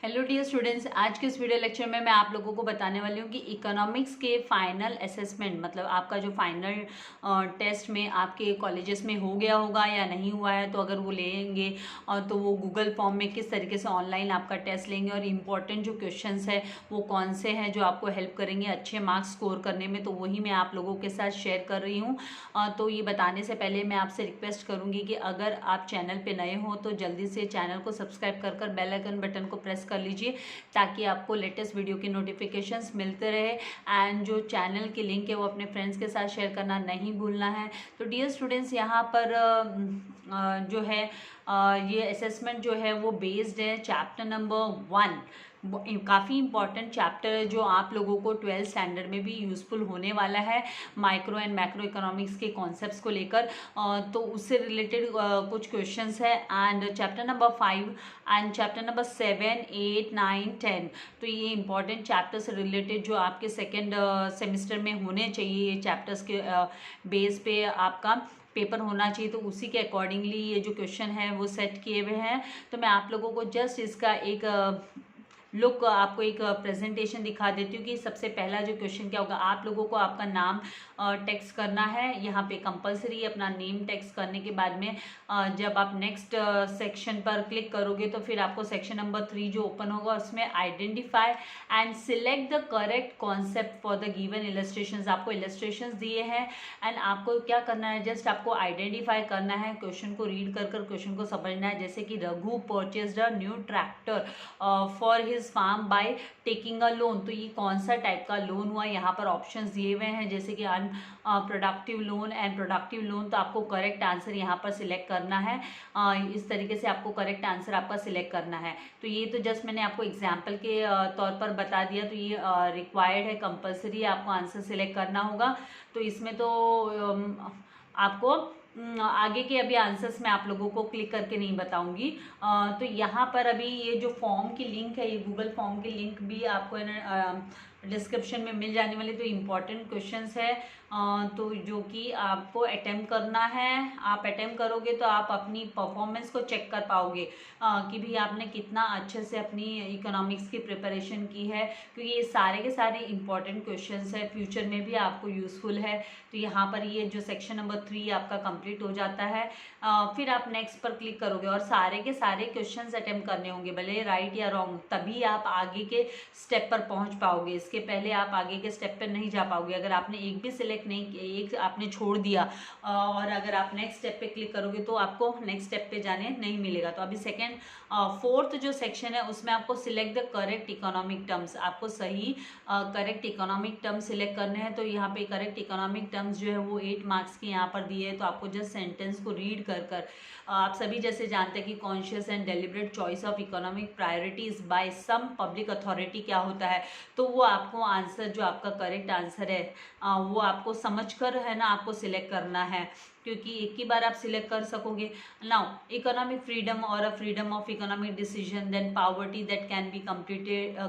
Hello dear students, आज के इस वीडियो लेक्चर में मैं आप लोगों को बताने वाली हूँ कि इकोनॉमिक्स के फाइनल असेसमेंट मतलब आपका जो फाइनल टेस्ट में आपके कॉलेजेस में हो गया होगा या नहीं हुआ है, तो अगर वो लेंगे तो वो गूगल फॉर्म में किस तरीके से ऑनलाइन आपका टेस्ट लेंगे और इम्पॉर्टेंट जो क्वेश्चंस है वो कौन से हैं जो आपको हेल्प करेंगे अच्छे मार्क्स स्कोर करने में, तो वही मैं आप लोगों के साथ शेयर कर रही हूँ। तो ये बताने से पहले मैं आपसे रिक्वेस्ट करूँगी कि अगर आप चैनल पर नए हो तो जल्दी से चैनल को सब्सक्राइब कर बेल आइकन बटन को प्रेस कर लीजिए ताकि आपको लेटेस्ट वीडियो की नोटिफिकेशंस मिलते रहे। एंड जो चैनल की लिंक है वो अपने फ्रेंड्स के साथ शेयर करना नहीं भूलना है। तो डियर स्टूडेंट्स, यहाँ पर जो है ये असेसमेंट जो है वो बेस्ड है चैप्टर नंबर 1। काफ़ी इंपॉर्टेंट चैप्टर है जो आप लोगों को 12th स्टैंडर्ड में भी यूज़फुल होने वाला है, माइक्रो एंड मैक्रो इकोनॉमिक्स के कॉन्सेप्ट्स को लेकर। तो उससे रिलेटेड कुछ क्वेश्चंस है। And chapter number 5 and chapter number 7, 8, 9, 10, तो ये इंपॉर्टेंट चैप्टर से रिलेटेड जो आपके सेकेंड सेमिस्टर में होने चाहिए, ये चैप्टर्स के बेस पे आपका पेपर होना चाहिए। तो उसी के अकॉर्डिंगली ये जो क्वेश्चन है वो सेट किए हुए हैं। तो मैं आप लोगों को जस्ट इसका एक लुक, आपको एक प्रेजेंटेशन दिखा देती हूँ कि सबसे पहला जो क्वेश्चन क्या होगा। आप लोगों को आपका नाम टेक्स्ट करना है, यहाँ पे कंपलसरी अपना नेम टेक्स्ट करने के बाद में जब आप नेक्स्ट सेक्शन पर क्लिक करोगे तो फिर आपको सेक्शन नंबर 3 जो ओपन होगा उसमें identify and select the correct concept for the given illustrations. आपको इलस्ट्रेशंस दिए हैं एंड आपको क्या करना है, जस्ट आपको आइडेंटिफाई करना है, क्वेश्चन को रीड कर क्वेश्चन को समझना है। जैसे कि Raghu purchased a new tractor for his farm by taking a loan, तो ये कौन सा टाइप का लोन हुआ। यहाँ पर ऑप्शंस दिए हुए हैं जैसे कि productive loan and productive loan. तो आपको करेक्ट आंसर यहाँ पर सिलेक्ट करना है। इस तरीके से आपको करेक्ट आंसर आपका सिलेक्ट करना है। तो ये तो जस्ट मैंने आपको एग्जाम्पल के तौर पर बता दिया। तो ये रिक्वायर्ड है, कंपलसरी आपको आंसर सिलेक्ट करना होगा। तो इसमें तो आपको आगे के अभी आंसर्स मैं आप लोगों को क्लिक करके नहीं बताऊंगी। तो यहाँ पर अभी ये जो फॉर्म की लिंक है, ये गूगल फॉर्म की लिंक भी आपको डिस्क्रिप्शन में मिल जाने वाली। तो इम्पॉर्टेंट क्वेश्चंस है तो जो कि आपको अटेम्प्ट करना है। आप अटेम्प्ट करोगे तो आप अपनी परफॉर्मेंस को चेक कर पाओगे कि भी आपने कितना अच्छे से अपनी इकोनॉमिक्स की प्रिपरेशन की है, क्योंकि ये सारे के सारे इम्पॉर्टेंट क्वेश्चंस है, फ्यूचर में भी आपको यूज़फुल है। तो यहाँ पर ये जो सेक्शन नंबर 3 आपका कंप्लीट हो जाता है। फिर आप नेक्स्ट पर क्लिक करोगे और सारे के सारे क्वेश्चंस अटेम्प्ट करने होंगे, भले राइट या रॉन्ग, तभी आप आगे के स्टेप पर पहुँच पाओगे। इसके पहले आप आगे के स्टेप पर नहीं जा पाओगे। अगर आपने एक भी सिलेक्ट नहीं किया, एक आपने छोड़ दिया और अगर आप नेक्स्ट स्टेप पे क्लिक करोगे तो आपको नेक्स्ट स्टेप पे जाने नहीं मिलेगा। तो अभी सेकेंड 4th जो सेक्शन है उसमें आपको select the correct economic terms, आपको सही करेक्ट इकोनॉमिक टर्म्स सिलेक्ट करने हैं। तो यहाँ पे करेक्ट इकोनॉमिक टर्म्स जो है वो 8 मार्क्स के यहाँ पर दिए है। तो आपको जस्ट सेंटेंस को रीड कर आप सभी जैसे जानते हैं कि conscious and deliberate choice of economic priorities by some public authority क्या होता है। तो वो आपको आंसर जो आपका करेक्ट आंसर है वो आपको समझकर है ना आपको सिलेक्ट करना है, क्योंकि एक ही बार आप सिलेक्ट कर सकोगे। नाउ इकोनॉमिक फ्रीडम और a freedom of economic decision, then poverty that can be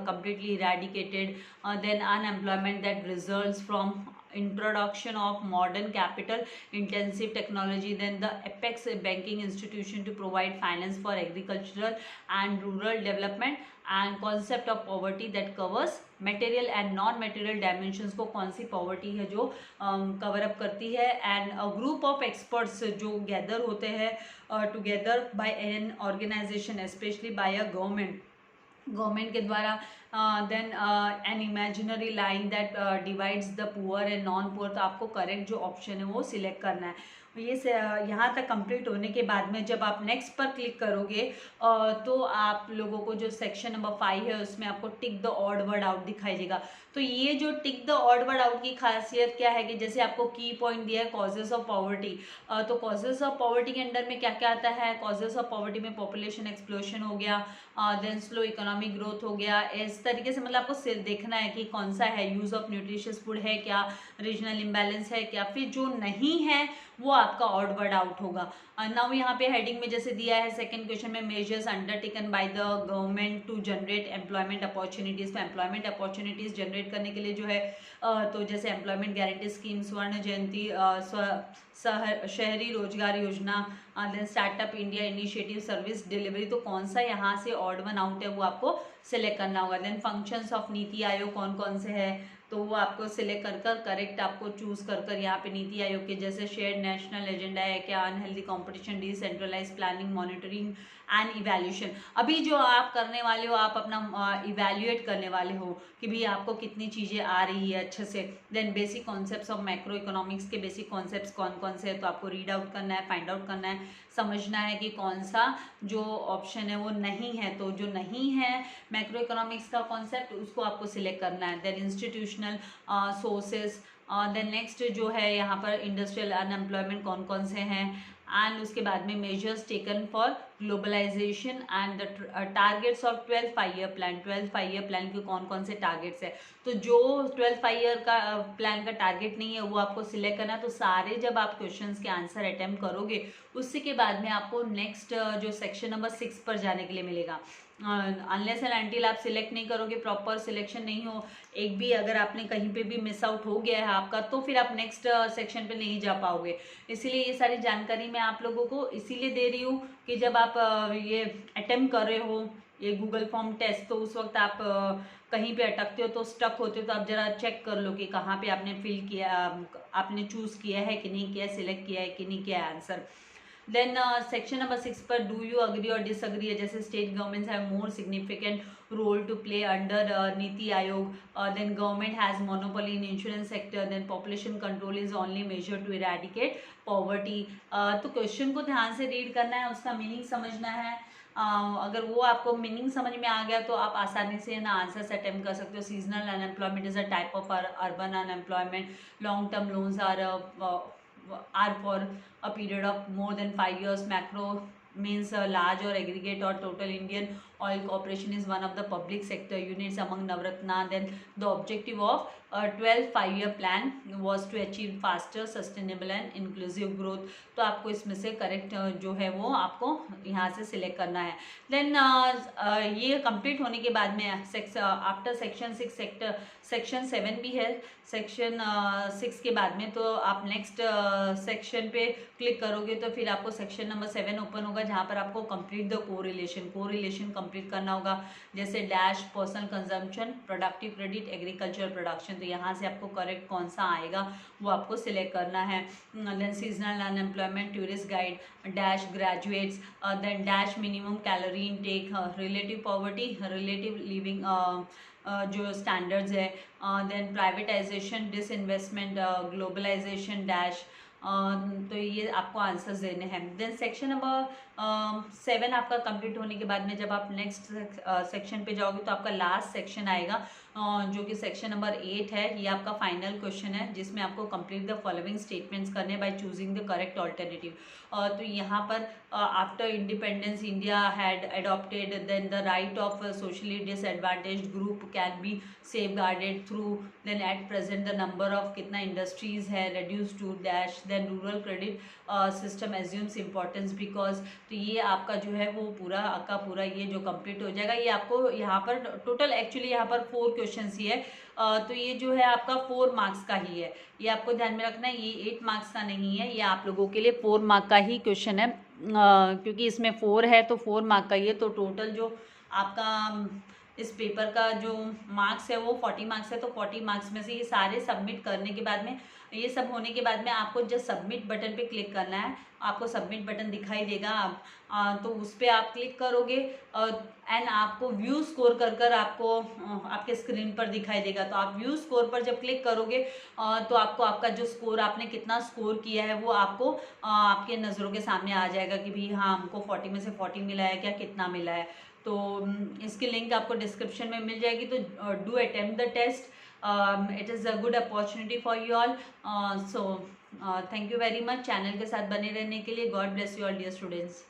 completely eradicated, then unemployment that results from introduction of modern capital intensive technology, then the apex banking institution to provide finance for agricultural and rural development, and concept of poverty that covers material and non material dimensions को कौन सी poverty है जो cover up करती है। And a group of experts जो gather होते हैं together by an organisation specially by a government के द्वारा, then an imaginary line that divides the poor and non poor. तो आपको करेक्ट जो ऑप्शन है वो सिलेक्ट करना है। ये यहाँ तक कंप्लीट होने के बाद में जब आप नेक्स्ट पर क्लिक करोगे तो आप लोगों को जो सेक्शन नंबर 5 है उसमें आपको tick the odd word out दिखाई देगा। तो ये जो tick the odd word out की खासियत क्या है कि जैसे आपको की पॉइंट दिया है कॉजेस ऑफ पॉवर्टी, तो कॉजेस ऑफ पॉवर्टी के अंडर में क्या क्या आता है। कॉजेस ऑफ पॉवर्टी में पॉपुलेशन एक्सप्लोशन हो गया, देन स्लो इकोनॉमिक ग्रोथ हो गया। इस तरीके से मतलब आपको देखना है कि कौन सा है, यूज ऑफ न्यूट्रिशियस फूड है क्या, रीजनल इम्बैलेंस है क्या, फिर जो नहीं है वो आपका ऑड वर्ड आउट होगा। नाउ यहाँ पे हेडिंग में जैसे दिया है सेकंड क्वेश्चन में, measures undertaken by the government to generate employment opportunities. तो एम्प्लॉयमेंट अपॉर्चुनिटीज जनरेट करने के लिए जो है तो जैसे एम्प्लॉयमेंट गारंटी स्कीम, स्वर्ण जयंती, Shahari Rozgar Yojana, then startup India initiative, service delivery, तो कौन सा यहाँ से ऑड वन आउट है वो आपको सिलेक्ट करना होगा। Then functions of NITI Aayog कौन कौन से है, तो वो आपको सिलेक्ट कर कर करेक्ट आपको चूज कर कर यहाँ पे नीति आयोग के जैसे शेयर्ड नेशनल एजेंडा है क्या, unhealthy competition, decentralise planning, monitoring and evaluation. अभी जो आप करने वाले हो, आप अपना इवैल्यूएट करने वाले हो कि भाई आपको कितनी चीज़ें आ रही है अच्छे से। Then basic concepts of macroeconomics के बेसिक कॉन्सेप्ट्स कौन कौन से है, तो आपको रीड आउट करना है, फाइंड आउट करना है, समझना है कि कौन सा जो ऑप्शन है वो नहीं है, तो जो नहीं है मैक्रो इकोनॉमिक्स का कॉन्सेप्ट उसको आपको सिलेक्ट करना है। Then institutional sources, then next जो है यहाँ पर इंडस्ट्रियल अनएम्प्लॉयमेंट कौन कौन से हैं, एंड उसके बाद में measures taken for globalisation and the targets of 12th 5-year plan. 12th 5-year plan के कौन कौन से टारगेट्स है, तो जो 12th 5-year का प्लान का टारगेट नहीं है वो आपको सिलेक्ट करना है। तो सारे जब आप क्वेश्चंस के आंसर अटेम्प्ट करोगे उससे के बाद में आपको नेक्स्ट जो सेक्शन नंबर 6 पर जाने के लिए मिलेगा। अनलेस एंड अनटिल आप सिलेक्ट नहीं करोगे, प्रॉपर सिलेक्शन नहीं हो, एक भी अगर आपने कहीं पे भी मिस आउट हो गया है आपका, तो फिर आप नेक्स्ट सेक्शन पे नहीं जा पाओगे। इसीलिए ये सारी जानकारी मैं आप लोगों को इसीलिए दे रही हूँ कि जब आप ये अटेम्प्ट कर रहे हो ये गूगल फॉर्म टेस्ट, तो उस वक्त आप कहीं पे अटकते हो तो स्टक होते हो, तो आप जरा चेक कर लो कि कहाँ पे आपने फिल किया, आपने चूज किया है कि नहीं किया, सिलेक्ट किया है कि नहीं किया आंसर। देन सेक्शन नंबर 6 पर डू यू अग्री और डिसअग्री है, जैसे state governments have more significant role to play under NITI Aayog, then government has monopoly in insurance sector, then population control is only measure to eradicate poverty. तो question को ध्यान से read करना है, उसका मीनिंग समझना है। अगर वो आपको मीनिंग समझ में आ गया तो आप आसानी से ना आंसर्स अटेम्प्ट कर सकते हो। Seasonal unemployment is a type of urban unemployment, long term loans are for a period of more than 5 years. Macro means large or aggregate or total. Indian Oil Corporation is one of the public sector units among Navratna. Then the objective of 12th 5-year plan was to achieve faster, sustainable and inclusive growth. तो आपको इसमें से correct जो है वो आपको यहाँ से सिलेक्ट करना है। देन ये कंप्लीट होने के बाद में आफ्टर सेक्शन 6 सेक्शन 7 भी है सेक्शन 6 के बाद में, तो आप नेक्स्ट सेक्शन पे क्लिक करोगे तो फिर आपको सेक्शन नंबर 7 ओपन होगा, जहाँ पर आपको कंप्लीट द कोरिलेशन कंप्लीट करना होगा, जैसे dash personal consumption, productive credit, agriculture production. तो यहाँ से आपको करेक्ट कौन सा आएगा वो आपको सिलेक्ट करना है। Then seasonal unemployment, tourist guide, dash graduates, then dash minimum calorie intake, relative poverty, relative living जो स्टैंडर्ड्स है, then privatisation, disinvestment, globalisation dash. तो ये आपको आंसर्स देने हैं। देन सेक्शन नंबर 7 आपका कंप्लीट होने के बाद में जब आप नेक्स्ट सेक्शन पे जाओगे तो आपका लास्ट सेक्शन आएगा जो कि सेक्शन नंबर 8 है। ये आपका फाइनल क्वेश्चन है जिसमें आपको कंप्लीट द फॉलोइंग स्टेटमेंट्स करने by choosing the correct alternative. तो यहाँ पर after independence India had adopted then the right of socially disadvantaged group can be safeguarded through, then at present the number of कितना industries है reduce to dash, then rural credit system assumes importance because. तो ये आपका जो है वो पूरा का पूरा ये जो कंप्लीट हो जाएगा। ये आपको यहाँ पर टोटल एक्चुअली यहाँ पर 4 क्वेश्चन ही है, तो ये जो है आपका 4 मार्क्स का ही है, ये आपको ध्यान में रखना है। ये 8 मार्क्स का नहीं है, ये आप लोगों के लिए 4 मार्क का ही क्वेश्चन है, क्योंकि इसमें 4 है तो 4 मार्क का ही है। तो टोटल जो आपका इस पेपर का जो मार्क्स है वो 40 मार्क्स है। तो 40 मार्क्स में से ये सारे सबमिट करने के बाद में, ये सब होने के बाद में आपको जस्ट सबमिट बटन पे क्लिक करना है। आपको सबमिट बटन दिखाई देगा, तो उस पर आप क्लिक करोगे एंड आपको व्यू स्कोर कर कर आपको आपके स्क्रीन पर दिखाई देगा। तो आप व्यू स्कोर पर जब क्लिक करोगे तो आपको आपका जो स्कोर आपने कितना स्कोर किया है वो आपको आपके नज़रों के सामने आ जाएगा कि भाई हाँ हमको 40 में से 40 मिला है क्या, कितना मिला है। तो इसकी लिंक आपको डिस्क्रिप्शन में मिल जाएगी। तो do attempt the test, it is a good opportunity for you all. So thank you very much channel के साथ बने रहने के लिए। God bless you all dear students.